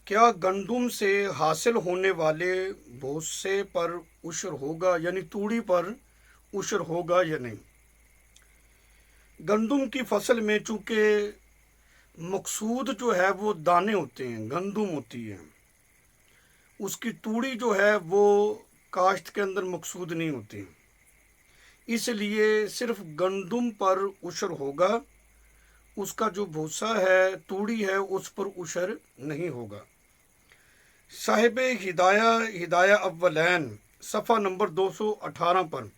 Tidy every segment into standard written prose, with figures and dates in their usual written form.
क्या गंदुम से हासिल होने वाले भूसे पर उशर होगा, यानी तूड़ी पर उशर होगा या नहीं। गंदुम की फसल में चूंकि मकसूद जो है वो दाने होते हैं, गंदुम होती है, उसकी तूड़ी जो है वो काश्त के अंदर मकसूद नहीं होती, इसलिए सिर्फ गंदुम पर उशर होगा। उसका जो भूसा है, तूड़ी है, उस पर उशर नहीं होगा। साहिब हिदाया अव्वलैन सफ़ा नंबर 218 पर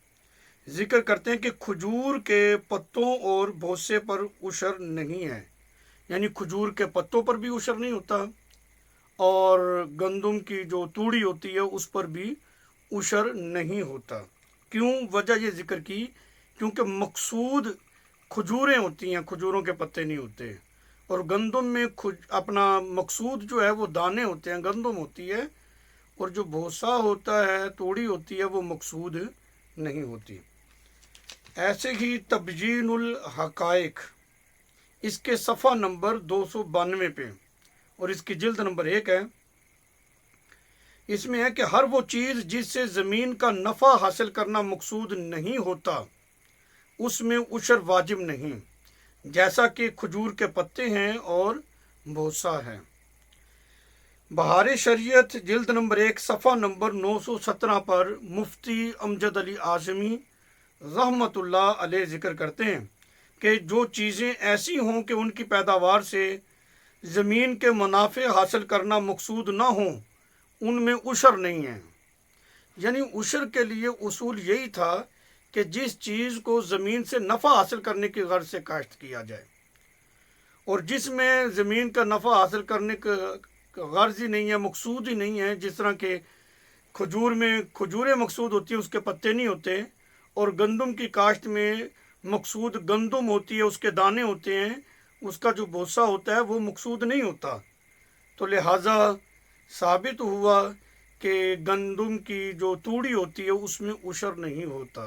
जिक्र करते हैं कि खजूर के पत्तों और भूसे पर उशर नहीं है, यानी खजूर के पत्तों पर भी उशर नहीं होता और गंदुम की जो तूड़ी होती है उस पर भी उशर नहीं होता। क्यों? वजह ये जिक्र की क्योंकि मकसूद खजूरें होती हैं, खजूरों के पत्ते नहीं होते, और गंदुम में अपना मकसूद जो है वो दाने होते हैं, गंदुम होती है, और जो भूसा होता है, तूड़ी होती है, वो मकसूद नहीं होती। ऐसे ही तब्यीनुल हकाइक इसके सफ़ा नंबर 292 पे और इसकी जिल्द नंबर 1 है। इसमें है कि हर वो चीज़ जिससे ज़मीन का नफ़ा हासिल करना मकसूद नहीं होता उसमें उशर वाजिब नहीं, जैसा कि खजूर के पत्ते हैं और भूसा है। बहार शरीयत जिल्द नंबर 1 सफ़ा नंबर 917 पर मुफ्ती अमजद अली आज़मी रहमतुल्लाह अलैह जिक्र करते हैं कि जो चीज़ें ऐसी हों कि उनकी पैदावार से ज़मीन के मुनाफे हासिल करना मकसूद ना हो, उनमें उशर नहीं है। यानी उशर के लिए उसूल यही था कि जिस चीज़ को ज़मीन से नफ़ा हासिल करने की गर्ज से काश्त किया जाए, और जिसमें ज़मीन का नफ़ा हासिल करने का गर्ज ही नहीं है, मकसूद ही नहीं है, जिस तरह के खजूर में खजूरें मकसूद होती है, उसके पत्ते नहीं होते, और गंदुम की काश्त में मकसूद गंदुम होती है, उसके दाने होते हैं, उसका जो भूसा होता है वो मकसूद नहीं होता। तो लिहाजा साबित हुआ कि गंदुम की जो तूड़ी होती है उसमें उशर नहीं होता।